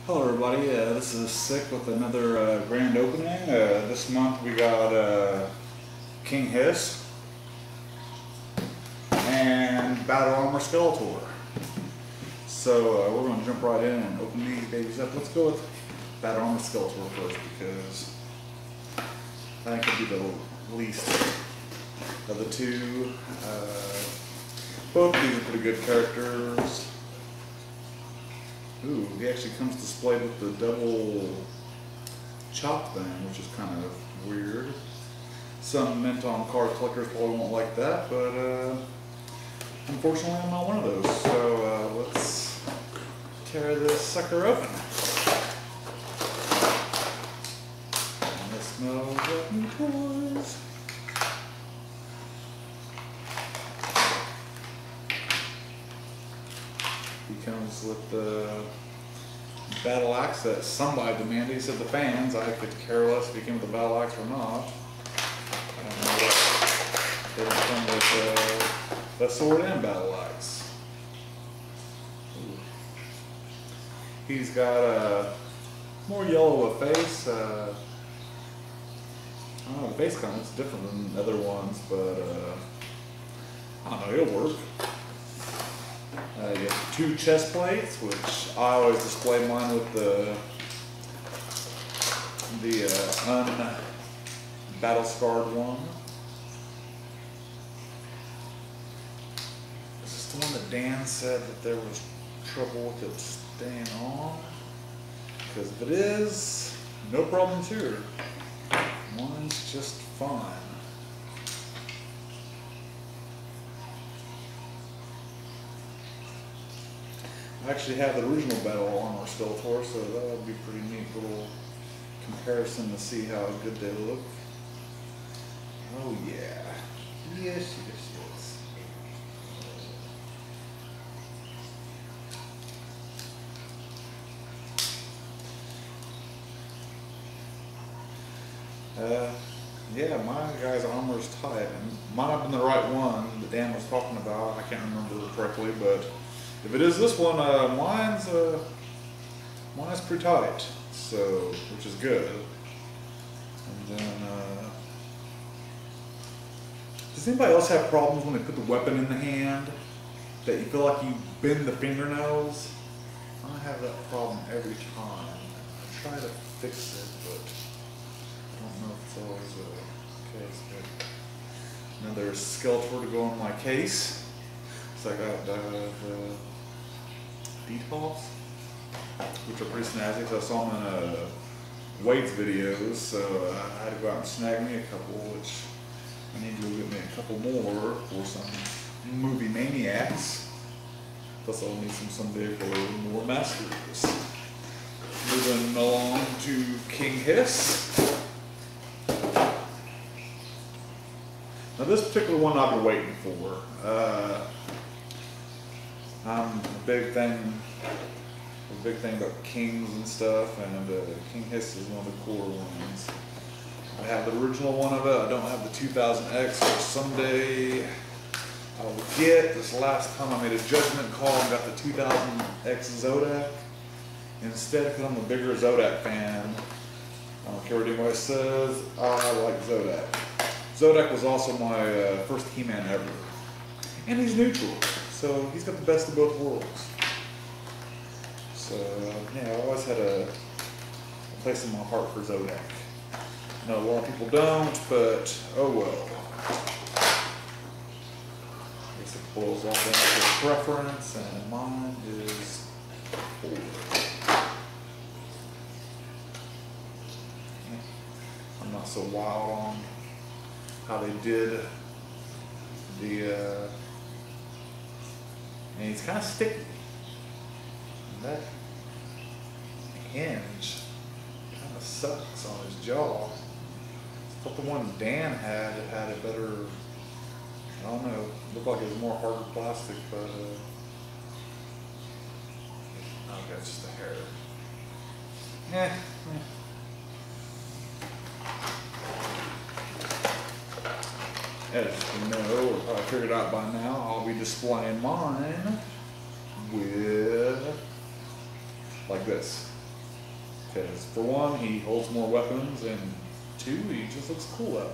Hello everybody, this is Sick with another grand opening. This month we got King Hssss and Battle Armor Skeletor. So we're going to jump right in and open these babies up. Let's go with Battle Armor Skeletor first because I think it'll be the least of the two. Both of these are pretty good characters. Ooh, he actually comes displayed with the double chop thing, which is kind of weird. Some Mint-On card collectors probably won't like that, but unfortunately I'm not one of those. So let's tear this sucker open. And this smells like new toys. He comes with the battle axe that somebody demanded. He said the fans. I could care less if he came with the battle axe or not. I don't know what. They didn't come with the sword and battle axe. Ooh. He's got a more yellow of a face. I don't know, the face kind of looks different than other ones, but I don't know, it'll work. You have two chest plates, which I always display mine with the battle scarred one. Is this the one that Dan said that there was trouble with it staying on? Because if it is, no problems here. Mine's just fine. I actually have the original Battle Armor Skeletor, so that would be a pretty neat little comparison to see how good they look. Oh yeah. Yes, yes, yes. Yeah, my guy's armor is tight. And might have been the right one that Dan was talking about. I can't remember correctly, but if it is this one, mine's pretty tight, so which is good. And then, does anybody else have problems when they put the weapon in the hand that you feel like you bend the fingernails? I have that problem every time. I try to fix it, but I don't know if it's always the case. But now there's Skeletor to go in my case. So I got the detox, which are pretty snazzy. So I saw them in Wade's videos, so I had to go out and snag me a couple, which I need to go get me a couple more for some movie maniacs. Plus I'll need some someday for more masters. Moving along to King Hssss. Now this particular one I've been waiting for. I'm a big thing about kings and stuff, and King Hssss is one of the cooler ones. I have the original one of it. I don't have the 2000X, which someday I will get. This last time I made a judgment call and got the 2000X Zodak instead, because I'm a bigger Zodak fan. I don't care what anybody says, I like Zodak. Zodak was also my first He-Man ever. And he's neutral. So he's got the best of both worlds. So yeah, I always had a place in my heart for Zodak. I know a lot of people don't, but oh well. I guess it boils all down to preference, and mine is 4. I'm not so wild on how they did the and he's kind of sticky. And that hinge kind of sucks on his jaw. I thought the one Dan had a better, I don't know, looked like it was more harder plastic, but oh, that's just a hair. As you know, or probably figured out by now, I'll be displaying mine with like this. Because for one, he holds more weapons, and two, he just looks cool that way.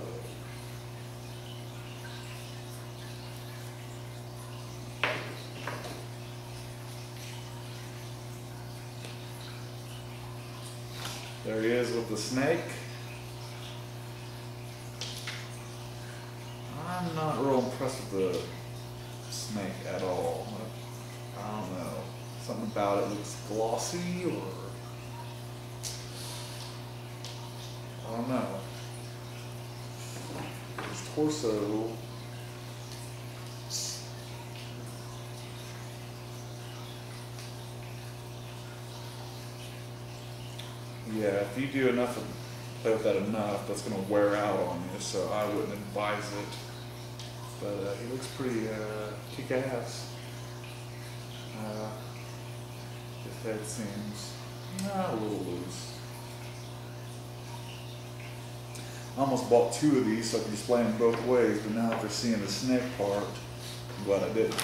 There he is with the snake. I'm not real impressed with the snake at all. I don't know. Something about it looks glossy, or I don't know. His torso. Yeah, if you do enough of play with that enough, that's going to wear out on you, so I wouldn't advise it. But he looks pretty kick-ass. His head seems a little loose. I almost bought two of these so I could display them both ways, but now after seeing the snake part, I'm glad I didn't.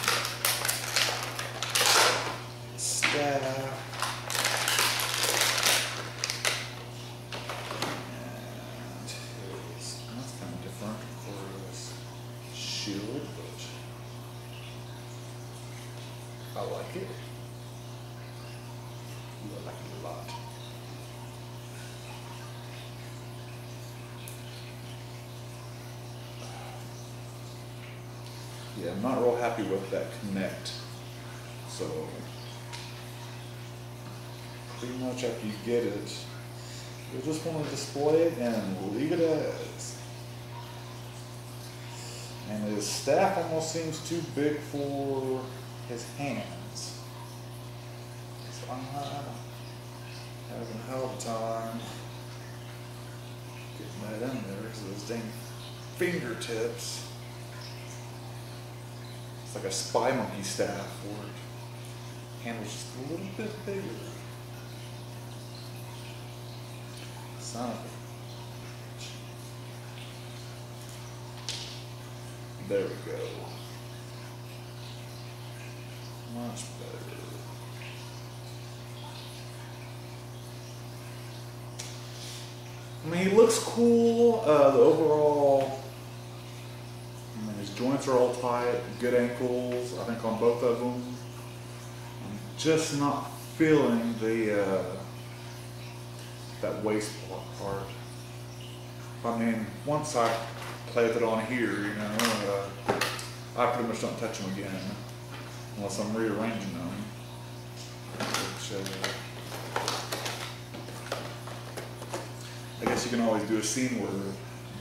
Staff. Shield, but I like it. I like it a lot. Yeah, I'm not real happy with that connect. So pretty much after you get it, you'll just want to display it and leave it as. And his staff almost seems too big for his hands. So I'm having a hell of a time getting that in there because of those dang fingertips. It's like a spy monkey staff where it handles just a little bit bigger. Son of a. There we go. Much better. I mean, he looks cool. The overall, I mean, his joints are all tight, good ankles, I think on both of them. I'm just not feeling the that waist part. I mean, once I play with it on here, you know, I pretty much don't touch them again unless I'm rearranging them. Which, I guess you can always do a scene where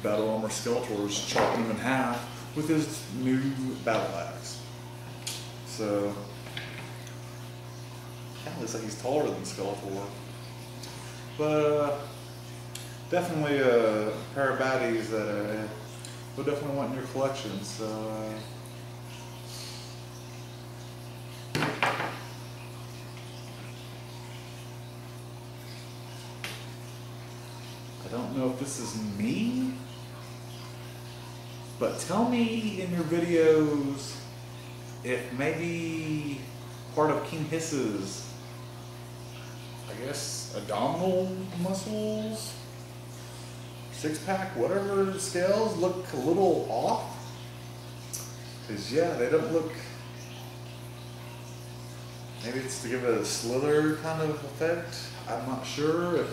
Battle Armor Skeletor is chopping him in half with his new battle axe. So, kind of looks like he's taller than Skeletor. But definitely a pair of baddies that you'll definitely want in your collection. So, I don't know if this is me, but tell me in your videos if maybe part of King Hss's, I guess, abdominal muscles, six-pack, whatever scales look a little off. Because, yeah, they don't look, maybe it's to give it a slither kind of effect. I'm not sure.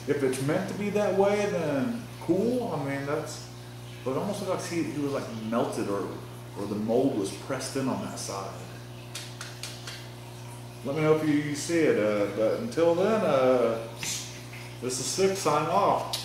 If it's meant to be that way, then cool. I mean, that's, but it almost looks like he was like melted or the mold was pressed in on that side. Let me know if you see it, but until then, this is Six, sign off.